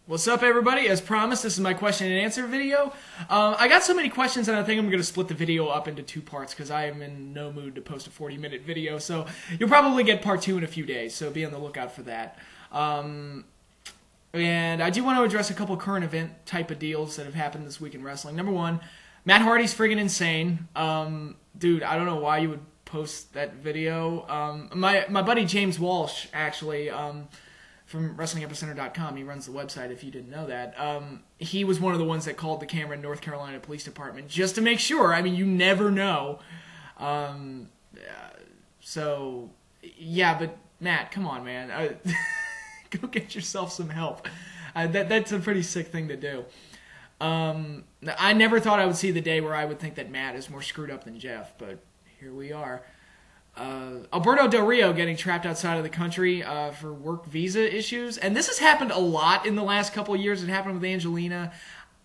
What's up, everybody? As promised, this is my question and answer video. I got so many questions and I think I'm going to split the video up into two parts because I am in no mood to post a 40-minute video. So you'll probably get part 2 in a few days, so be on the lookout for that. And I do want to address a couple current event type of deals that have happened this week in wrestling. Number one, Matt Hardy's friggin' insane. Dude, I don't know why you would post that video. My buddy James Walsh, actually, from WrestlingEpicenter.com, he runs the website if you didn't know that, he was one of the ones that called the Cameron, North Carolina Police Department just to make sure. I mean, you never know. So, yeah, but Matt, come on, man. Go get yourself some help. That's a pretty sick thing to do. I never thought I would see the day where I would think that Matt is more screwed up than Jeff, but here we are. Alberto Del Rio getting trapped outside of the country for work visa issues. And this has happened a lot in the last couple of years. It happened with Angelina.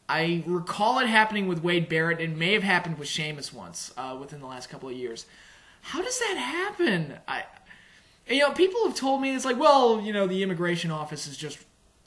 I recall it happening with Wade Barrett. It may have happened with Sheamus once within the last couple of years. How does that happen? People have told me it's like, well, the immigration office is just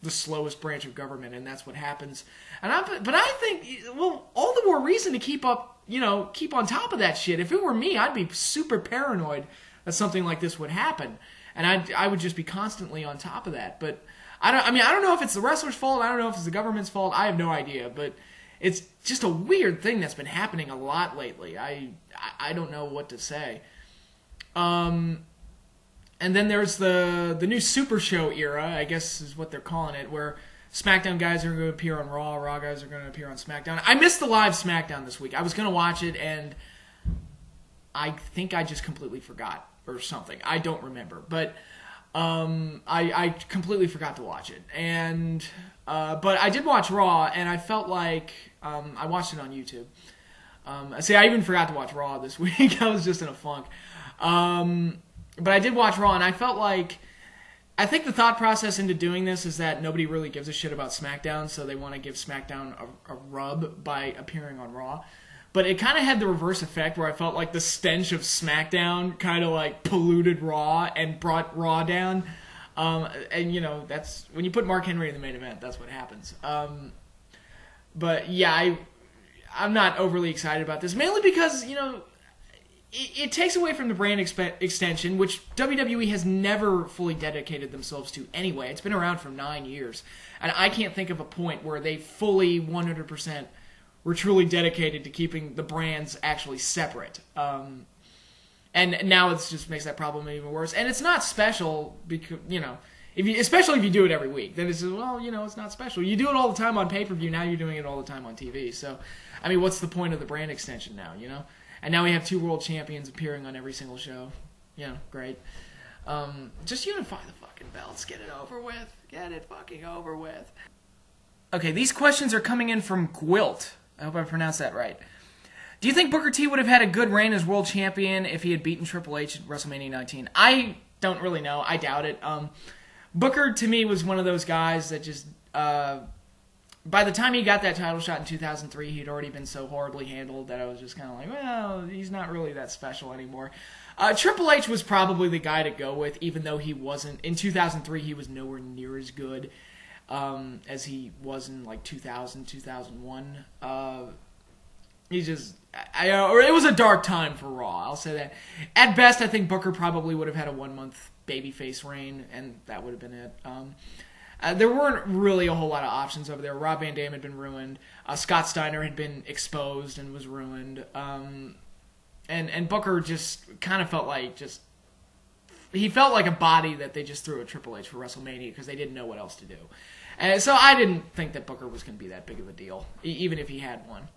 the slowest branch of government, and that's what happens. But I think, well, all the more reason to keep on top of that shit. If it were me, I'd be super paranoid that something like this would happen, and I would just be constantly on top of that. But I don't know if it's the wrestler's fault. I don't know if it's the government's fault. I have no idea. But it's just a weird thing that's been happening a lot lately. I don't know what to say. And then there's the new Super Show era, I guess is what they're calling it, where SmackDown guys are going to appear on Raw, Raw guys are going to appear on SmackDown. I missed the live SmackDown this week. I was going to watch it, and I think I just completely forgot or something. I don't remember, but I completely forgot to watch it. And but I did watch Raw, and I felt like I watched it on YouTube. See, I even forgot to watch Raw this week. I was just in a funk. But I did watch Raw, and I felt like, I think the thought process into doing this is that nobody really gives a shit about SmackDown, so they want to give SmackDown a rub by appearing on Raw. But it kind of had the reverse effect, where I felt like the stench of SmackDown kind of like polluted Raw and brought Raw down. And that's when you put Mark Henry in the main event, that's what happens. But yeah, I'm not overly excited about this, mainly because it takes away from the brand extension, which WWE has never fully dedicated themselves to anyway. It's been around for 9 years. And I can't think of a point where they fully 100% were truly dedicated to keeping the brands actually separate. And now it just makes that problem even worse. And it's not special because, especially if you do it every week. Then it's, well, it's not special. You do it all the time on pay-per-view. Now you're doing it all the time on TV. So, what's the point of the brand extension now, And now we have 2 world champions appearing on every single show. Great. Just unify the fucking belts. Get it over with. Get it fucking over with. Okay, these questions are coming in from Gwilt. I hope I pronounced that right. Do you think Booker T would have had a good reign as world champion if he had beaten Triple H at WrestleMania 19? I don't really know. I doubt it. Booker, to me, was one of those guys that just... by the time he got that title shot in 2003, he'd already been so horribly handled that I was just kind of like, well, he's not really that special anymore. Triple H was probably the guy to go with, even though he wasn't. In 2003, he was nowhere near as good as he was in like 2000, 2001. It was a dark time for Raw, I'll say that. At best, I think Booker probably would have had a 1-month babyface reign, and that would have been it. There weren't really a whole lot of options over there. Rob Van Dam had been ruined. Scott Steiner had been exposed and was ruined. And Booker just kind of felt like he felt like a body that they just threw at Triple H for WrestleMania because they didn't know what else to do. And so I didn't think that Booker was going to be that big of a deal, even if he had one.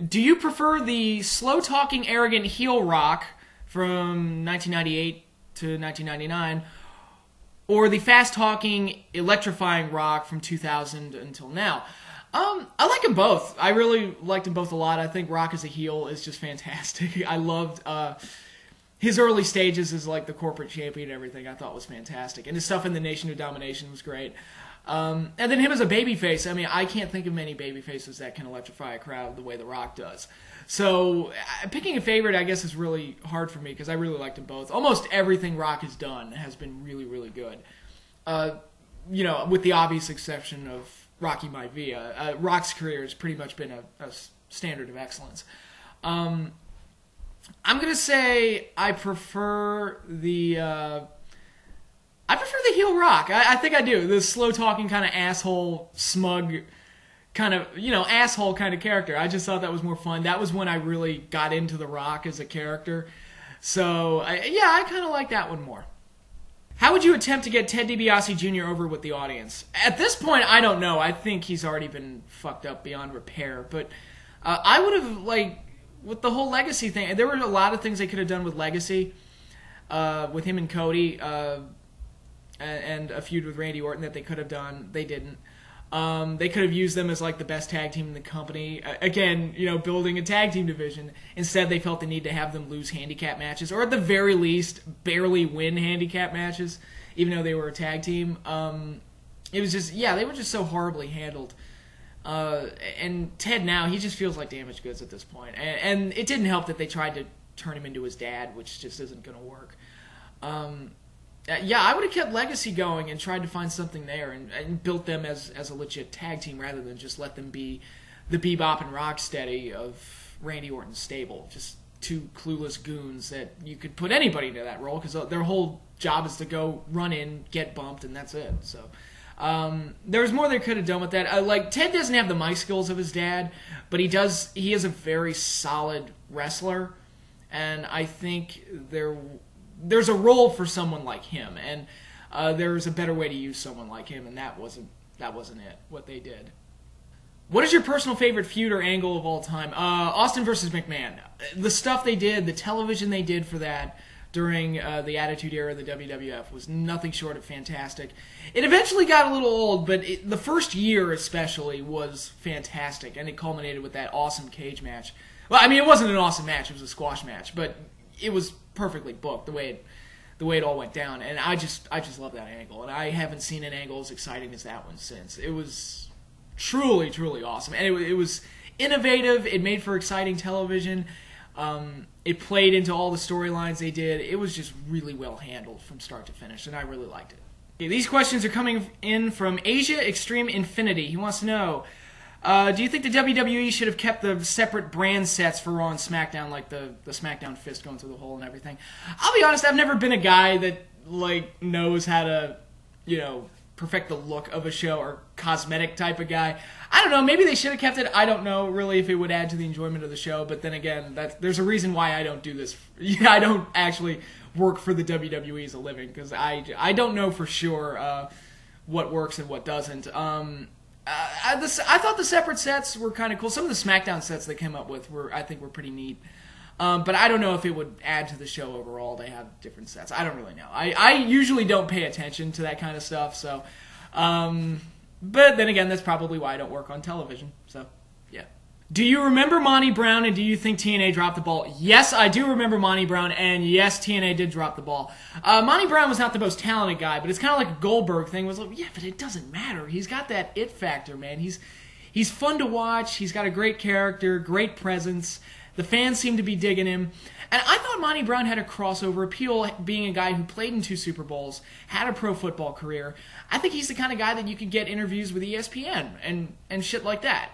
Do you prefer the slow-talking, arrogant heel Rock from 1998 to 1999, or the fast-talking, electrifying Rock from 2000 until now? I like them both. I really liked them both a lot. I think Rock as a heel is just fantastic. I loved his early stages as like the corporate champion and everything. I thought was fantastic. And his stuff in the Nation of Domination was great. And then him as a babyface. I can't think of many babyfaces that can electrify a crowd the way The Rock does. So picking a favorite, I guess, is really hard for me because I really liked them both. Almost everything Rock has done has been really, really good. with the obvious exception of Rocky Maivia. Rock's career has pretty much been a standard of excellence. I'm gonna say I prefer the heel Rock. I think I do. The slow talking kind of asshole, smug kind of asshole kind of character. I just thought that was more fun. That was when I really got into The Rock as a character. So I kind of like that one more. How would you attempt to get Ted DiBiase Jr. over with the audience? At this point, I don't know. I think he's already been fucked up beyond repair. But I would have, with the whole Legacy thing, there were a lot of things they could have done with Legacy, with him and Cody, and a feud with Randy Orton that they could have done. They didn't. They could have used them as the best tag team in the company. Again, building a tag team division. Instead, they felt the need to have them lose handicap matches, or at the very least, barely win handicap matches, even though they were a tag team. It was just, they were just so horribly handled. And Ted now, he just feels like damaged goods at this point. And it didn't help that they tried to turn him into his dad, which just isn't going to work. I would have kept Legacy going and tried to find something there and built them as a legit tag team rather than just let them be the Bebop and Rocksteady of Randy Orton's stable. Just two clueless goons that you could put anybody into that role because their whole job is to go run in, get bumped, and that's it. So there's more they could have done with that. Ted doesn't have the mic skills of his dad, but he does. He is a very solid wrestler, and I think there's a role for someone like him, and there's a better way to use someone like him, and that wasn't it, what they did. What is your personal favorite feud or angle of all time? Austin versus McMahon. The stuff they did, the television they did for that during the Attitude Era of the WWF was nothing short of fantastic. It eventually got a little old, but the first year especially was fantastic, and it culminated with that awesome cage match. Well, I mean, it wasn't an awesome match, it was a squash match, but it was perfectly booked the way it all went down, and I just love that angle, and I haven't seen an angle as exciting as that one since. It was truly awesome, and it was innovative. It made for exciting television. It played into all the storylines they did. It was just really well handled from start to finish, and I really liked it. Okay, these questions are coming in from Asia Extreme Infinity. He wants to know, do you think the WWE should have kept the separate brand sets for Raw and SmackDown, like the SmackDown fist going through the hole and everything? I'll be honest, I've never been a guy that knows how to, perfect the look of a show, or cosmetic type of guy. I don't know, maybe they should have kept it. I don't know really if it would add to the enjoyment of the show, but then again, there's a reason why I don't do this. I don't actually work for the WWE as a living, because I don't know for sure what works and what doesn't. I thought the separate sets were kind of cool. Some of the SmackDown sets they came up with were pretty neat. But I don't know if it would add to the show overall to have different sets. I don't really know. I usually don't pay attention to that kind of stuff. So, but then again, that's probably why I don't work on television. So, yeah. Do you remember Monty Brown, and do you think TNA dropped the ball? Yes, I do remember Monty Brown, and yes, TNA did drop the ball. Monty Brown was not the most talented guy, but it's kind of like a Goldberg thing. It was like, yeah, but it doesn't matter. He's got that it factor, man. He's fun to watch. He's got a great character, great presence. The fans seem to be digging him. And I thought Monty Brown had a crossover appeal, being a guy who played in 2 Super Bowls, had a pro football career. I think he's the kind of guy that you could get interviews with ESPN and shit like that.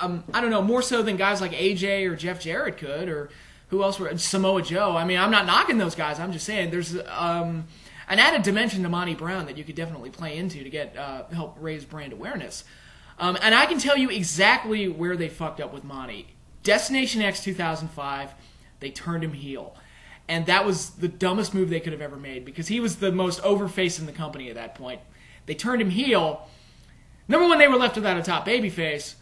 I don't know, more so than guys like AJ or Jeff Jarrett could, or who else were, Samoa Joe. I mean, I'm not knocking those guys. I'm just saying there's an added dimension to Monty Brown that you could definitely play into to get help raise brand awareness. And I can tell you exactly where they fucked up with Monty. Destination X 2005, they turned him heel. And that was the dumbest move they could have ever made, because he was the most over face in the company at that point. They turned him heel. Number one, they were left without a top babyface.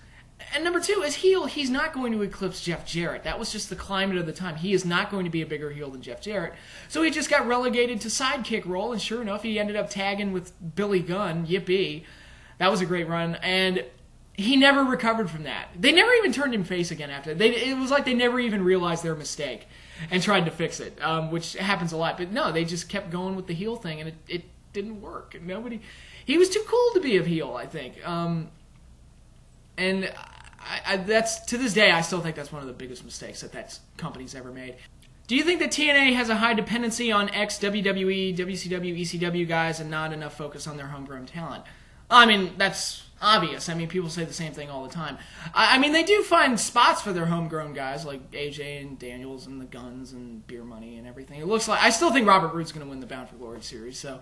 And number two, as heel, he's not going to eclipse Jeff Jarrett. That was just the climate of the time. He is not going to be a bigger heel than Jeff Jarrett. So he just got relegated to sidekick role, and sure enough, he ended up tagging with Billy Gunn. Yippee. That was a great run. And he never recovered from that. They never even turned him face again after that. It was like they never even realized their mistake and tried to fix it, which happens a lot. But no, they just kept going with the heel thing, and it didn't work. He was too cool to be a heel, I think. And that's, to this day, I still think that's one of the biggest mistakes that company's ever made. Do you think that TNA has a high dependency on ex-WWE, WCW, ECW guys and not enough focus on their homegrown talent? I mean, that's obvious. I mean, people say the same thing all the time. I mean, they do find spots for their homegrown guys like AJ and Daniels and the Guns and Beer Money and everything. It looks like I still think Robert Roode's going to win the Bound for Glory series. So,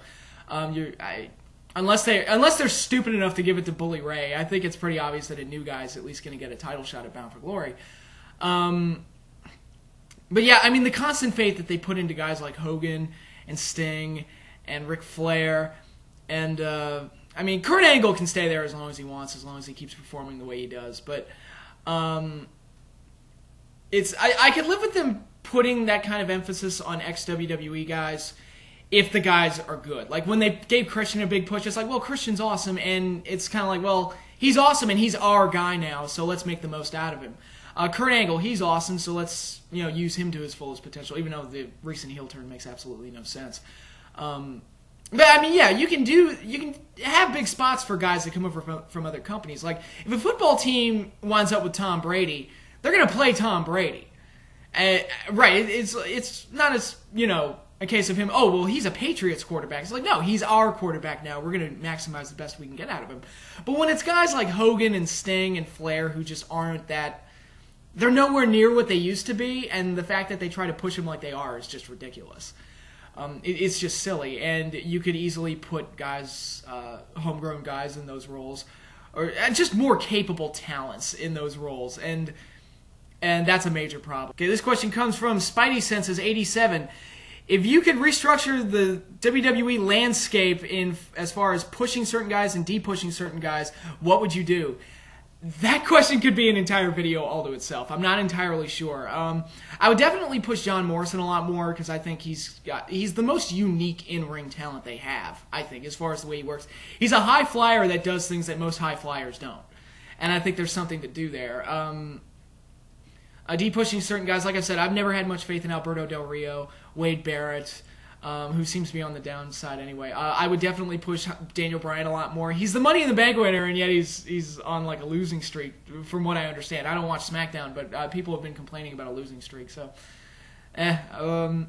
unless they're stupid enough to give it to Bully Ray, I think it's pretty obvious that a new guy is at least going to get a title shot at Bound for Glory. But yeah, I mean, the constant faith that they put into guys like Hogan and Sting and Ric Flair and I mean, Kurt Angle can stay there as long as he wants, as long as he keeps performing the way he does. But I could live with them putting that kind of emphasis on ex-WWE guys if the guys are good. Like when they gave Christian a big push, it's like, well, Christian's awesome, and it's kind of like, well, he's awesome and he's our guy now, so let's make the most out of him. Kurt Angle, he's awesome, so let's use him to his fullest potential, even though the recent heel turn makes absolutely no sense. But I mean, yeah, you can have big spots for guys that come over from other companies. Like if a football team winds up with Tom Brady, they're going to play Tom Brady, right? It's not as a case of him. Oh well, he's a Patriots quarterback. It's like no, he's our quarterback now. We're going to maximize the best we can get out of him. But when it's guys like Hogan and Sting and Flair who just aren't that, they're nowhere near what they used to be, and the fact that they try to push them like they are is just ridiculous. It's just silly, and you could easily put guys, homegrown guys in those roles, or just more capable talents in those roles, and that's a major problem. Okay, this question comes from Spidey Senses 87. If you could restructure the WWE landscape as far as pushing certain guys and de-pushing certain guys, what would you do? That question could be an entire video all to itself. I'm not entirely sure. I would definitely push John Morrison a lot more because I think he's the most unique in-ring talent they have, I think, as far as the way he works. He's a high flyer that does things that most high flyers don't. And I think there's something to do there. De-pushing certain guys, like I said, I've never had much faith in Alberto Del Rio, Wade Barrett, who seems to be on the downside anyway. I would definitely push Daniel Bryan a lot more. He's the Money in the Bank winner, and yet he's on like a losing streak, from what I understand. I don't watch SmackDown, but people have been complaining about a losing streak. So yeah.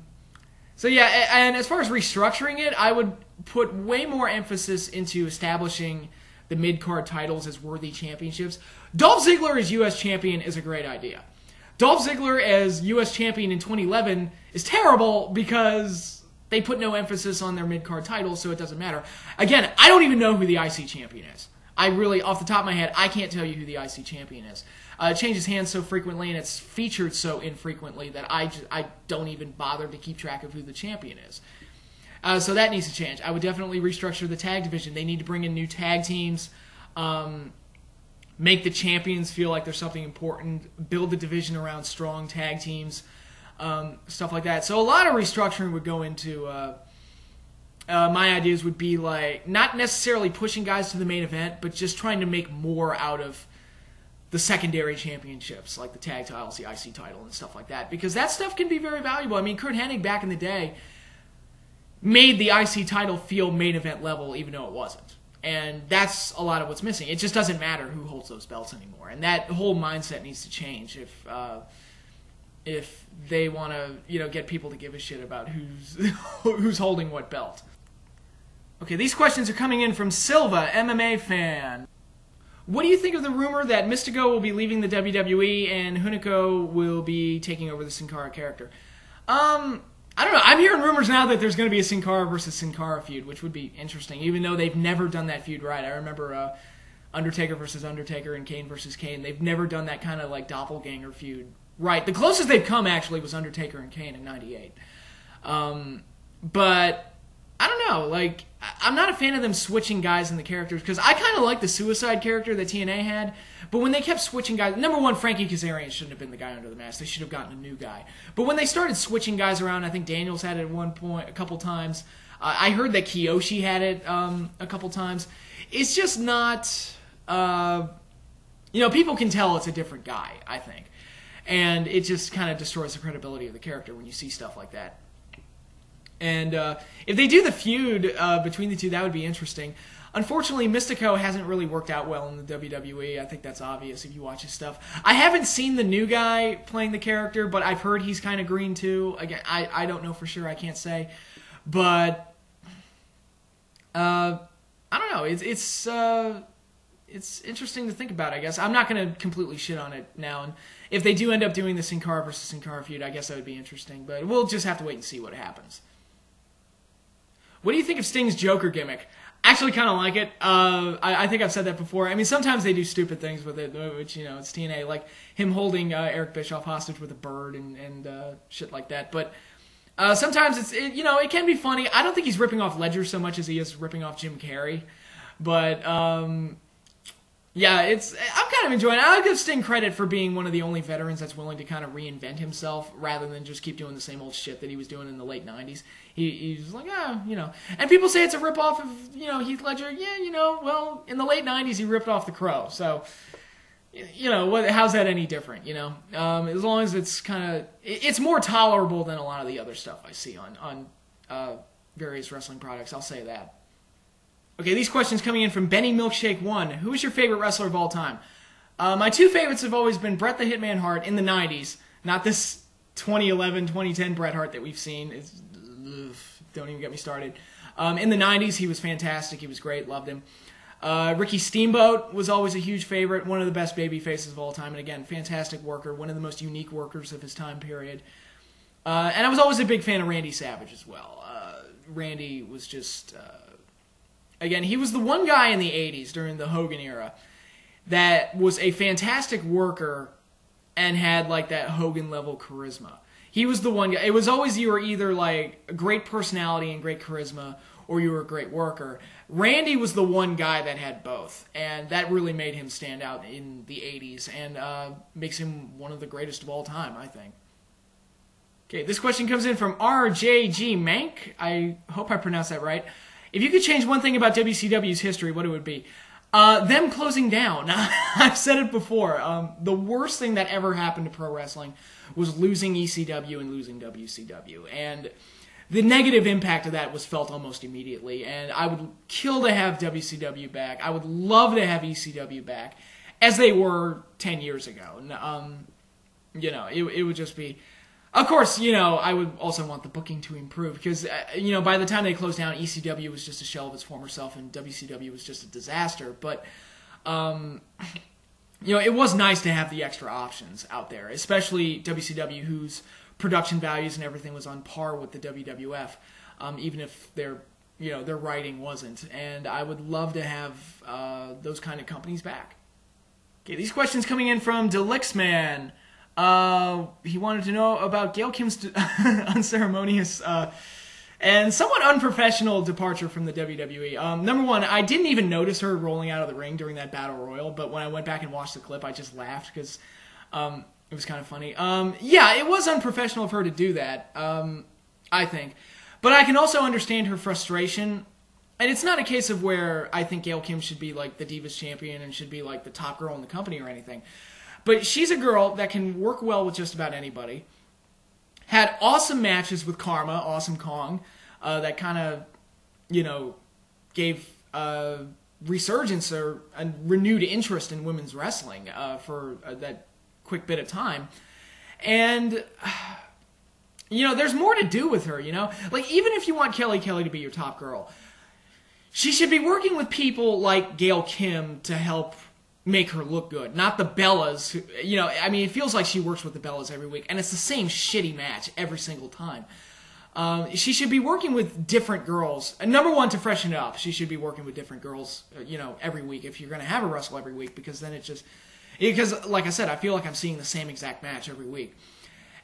And as far as restructuring it, I would put way more emphasis into establishing the mid-card titles as worthy championships. Dolph Ziggler as U.S. champion is a great idea. Dolph Ziggler as U.S. champion in 2011 is terrible because they put no emphasis on their mid-card titles, so it doesn't matter. Again, I don't even know who the IC champion is. I really, off the top of my head, I can't tell you who the IC champion is. It changes hands so frequently, and it's featured so infrequently that I don't even bother to keep track of who the champion is. So that needs to change. I would definitely restructure the tag division. They need to bring in new tag teams, make the champions feel like there's something important, build the division around strong tag teams, stuff like that. So a lot of restructuring would go into, my ideas would be like, not necessarily pushing guys to the main event, but just trying to make more out of the secondary championships, like the tag titles, the IC title, and stuff like that. Because that stuff can be very valuable. I mean, Kurt Hennig back in the day made the IC title feel main event level, even though it wasn't. And that's a lot of what's missing. It just doesn't matter who holds those belts anymore. And that whole mindset needs to change if they want to, get people to give a shit about who's holding what belt. Okay, these questions are coming in from Silva, MMA fan. What do you think of the rumor that Mystico will be leaving the WWE and Hunico will be taking over the Sin Cara character? I don't know. I'm hearing rumors now that there's going to be a Sin Cara versus Sin Cara feud, which would be interesting, even though they've never done that feud right. I remember Undertaker versus Undertaker and Kane versus Kane. They've never done that kind of like doppelganger feud right. The closest they've come actually was Undertaker and Kane in '98. But I don't know. Like, I'm not a fan of them switching guys in the characters because I kind of like the Suicide character that TNA had. But when they kept switching guys, number one, Frankie Kazarian shouldn't have been the guy under the mask. They should have gotten a new guy. But when they started switching guys around, I think Daniels had it at one point, a couple times. I heard that Kiyoshi had it a couple times. It's just not, people can tell it's a different guy, I think. And it just kind of destroys the credibility of the character when you see stuff like that. And if they do the feud between the two, that would be interesting. Unfortunately, Mystico hasn't really worked out well in the WWE. I think that's obvious if you watch his stuff. I haven't seen the new guy playing the character, but I've heard he's kind of green too. Again, I don't know for sure. I can't say. But I don't know. It's interesting to think about, I guess. I'm not going to completely shit on it now. And if they do end up doing the Sin Cara versus Sin Cara feud, I guess that would be interesting. But we'll just have to wait and see what happens. What do you think of Sting's Joker gimmick? Actually kind of like it. I think I've said that before. I mean, sometimes they do stupid things with it, which, it's TNA. Like him holding Eric Bischoff hostage with a bird and shit like that. But sometimes it can be funny. I don't think he's ripping off Ledger so much as he is ripping off Jim Carrey. But yeah, I'm kind of enjoying it. I'll give Sting credit for being one of the only veterans that's willing to kind of reinvent himself rather than just keep doing the same old shit that he was doing in the late 90s. He's like, And people say it's a ripoff of, Heath Ledger. Yeah, well, in the late 90s he ripped off The Crow. So, how's that any different, As long as it's kind of... It's more tolerable than a lot of the other stuff I see on various wrestling products. I'll say that. Okay, these questions coming in from Benny Milkshake 1. Who is your favorite wrestler of all time? My two favorites have always been Bret the Hitman Hart in the 90s. Not this 2011, 2010 Bret Hart that we've seen. Don't even get me started. In the 90s, he was fantastic. He was great. Loved him. Ricky Steamboat was always a huge favorite. One of the best baby faces of all time. And again, fantastic worker. One of the most unique workers of his time period. And I was always a big fan of Randy Savage as well. Randy was just... Again, he was the one guy in the 80s during the Hogan era that was a fantastic worker and had like that Hogan level charisma. He was the one guy. It was always you were either like a great personality and great charisma or you were a great worker. Randy was the one guy that had both, and that really made him stand out in the 80s and makes him one of the greatest of all time, I think. Okay, this question comes in from RJG Mank. I hope I pronounced that right. If you could change one thing about WCW's history, what it would be? Them closing down. I've said it before. The worst thing that ever happened to pro wrestling was losing ECW and losing WCW. And the negative impact of that was felt almost immediately. And I would kill to have WCW back. I would love to have ECW back, as they were 10 years ago. It would just be... Of course, I would also want the booking to improve because, by the time they closed down, ECW was just a shell of its former self and WCW was just a disaster. But, it was nice to have the extra options out there, especially WCW, whose production values and everything was on par with the WWF, even if their writing wasn't. And I would love to have those kind of companies back. Okay, these questions coming in from Delixman. He wanted to know about Gail Kim's unceremonious and somewhat unprofessional departure from the WWE. Number one, I didn't even notice her rolling out of the ring during that Battle Royal, but when I went back and watched the clip, I just laughed because it was kind of funny. Yeah, it was unprofessional of her to do that, I think. But I can also understand her frustration. And it's not a case of where I think Gail Kim should be like the Divas champion and should be like the top girl in the company or anything. But she's a girl that can work well with just about anybody. Had awesome matches with Karma, Awesome Kong, that kind of, gave resurgence or a renewed interest in women's wrestling for that quick bit of time. And, there's more to do with her, Like, even if you want Kelly to be your top girl, she should be working with people like Gail Kim to help make her look good, not the Bellas. Who, it feels like she works with the Bellas every week, and it's the same shitty match every single time. She should be working with different girls. And number one, to freshen it up, she should be working with different girls, every week if you're going to have a wrestle every week, because then because, like I said, I feel like I'm seeing the same exact match every week.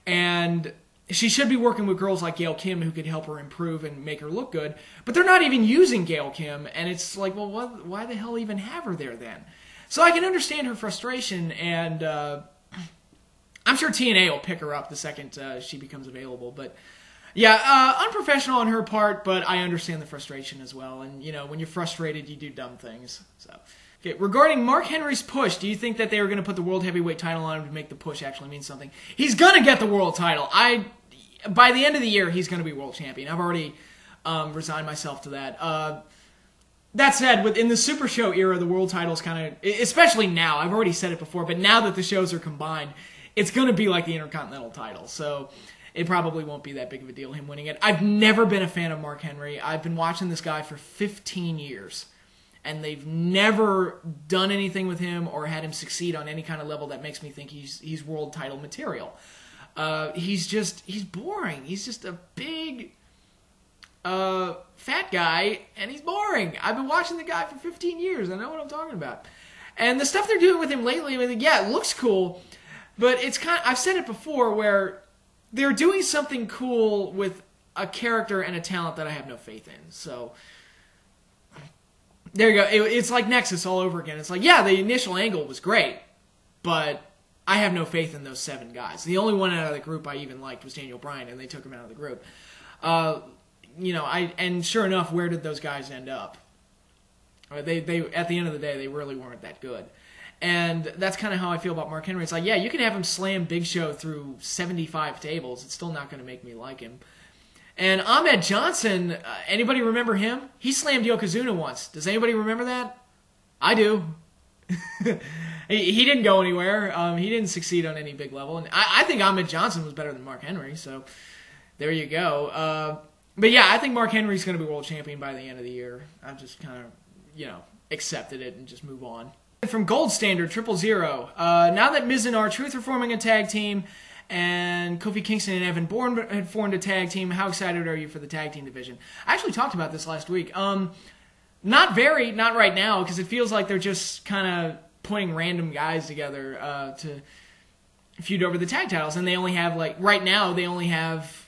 And she should be working with girls like Gail Kim who could help her improve and make her look good, but they're not even using Gail Kim, and it's like, well, why the hell even have her there then? So I can understand her frustration, and I'm sure TNA will pick her up the second she becomes available. But yeah, unprofessional on her part, but I understand the frustration as well. And when you're frustrated, you do dumb things. So, okay, regarding Mark Henry's push, do you think that they were going to put the World Heavyweight title on him to make the push actually mean something? He's going to get the world title. By the end of the year, he's going to be world champion. I've already resigned myself to that. That said, in the Super Show era, the world title's kind of, especially now, I've already said it before, but now that the shows are combined, it's going to be like the Intercontinental title. So it probably won't be that big of a deal, him winning it. I've never been a fan of Mark Henry. I've been watching this guy for 15 years, and they've never done anything with him or had him succeed on any kind of level that makes me think he's world title material. He's boring. He's just a big... fat guy, and he's boring. I've been watching the guy for 15 years. I know what I'm talking about. And the stuff they're doing with him lately, yeah, it looks cool, but it's kind of, I've said it before, where they're doing something cool with a character and a talent that I have no faith in. So, there you go. It's like Nexus all over again. It's like, yeah, the initial angle was great, but I have no faith in those 7 guys. The only one out of the group I even liked was Daniel Bryan, and they took him out of the group. And sure enough, where did those guys end up? They at the end of the day, they really weren't that good. And that's kind of how I feel about Mark Henry. It's like, yeah, you can have him slam Big Show through 75 tables. It's still not going to make me like him. And Ahmed Johnson, anybody remember him? He slammed Yokozuna once. Does anybody remember that? I do. He didn't go anywhere. He didn't succeed on any big level. And I think Ahmed Johnson was better than Mark Henry, so there you go. But yeah, I think Mark Henry's going to be world champion by the end of the year. I've just kind of, accepted it and just move on. From Gold Standard, 000. Now that Miz and R-Truth are forming a tag team, and Kofi Kingston and Evan Bourne had formed a tag team, how excited are you for the tag team division? I actually talked about this last week. Not right now, because it feels like they're just kind of putting random guys together to feud over the tag titles, and they only have, right now, they only have...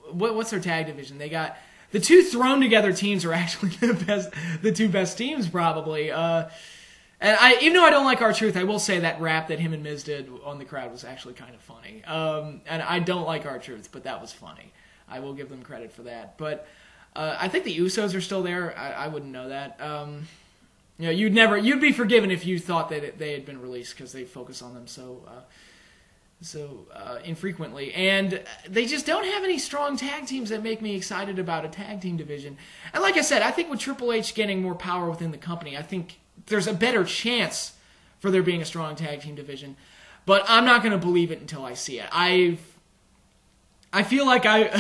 What's their tag division? They got the 2 thrown together teams are actually the 2 best teams probably. And even though I don't like R-Truth, I will say that rap that him and Miz did on the crowd was actually kind of funny. And I don't like R-Truth, but that was funny. I will give them credit for that. But I think the Usos are still there. I wouldn't know that. You'd be forgiven if you thought that they had been released because they focus on them so infrequently, and they just don't have any strong tag teams that make me excited about a tag team division. And like I said, I think with Triple H getting more power within the company, I think there's a better chance for there being a strong tag team division. But I'm not going to believe it until I see it. I feel like there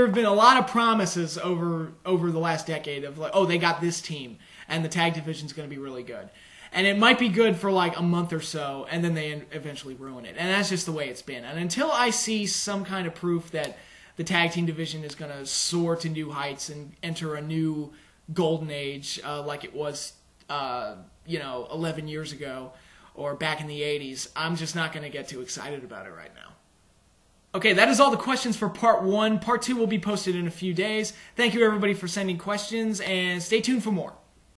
have been a lot of promises over the last decade of like, oh, they got this team, and the tag division's going to be really good. And it might be good for like a month or so, and then they eventually ruin it. And that's just the way it's been. And until I see some kind of proof that the tag team division is going to soar to new heights and enter a new golden age like it was, 11 years ago or back in the 80s, I'm just not going to get too excited about it right now. Okay, that is all the questions for part 1. Part 2 will be posted in a few days. Thank you, everybody, for sending questions, and stay tuned for more.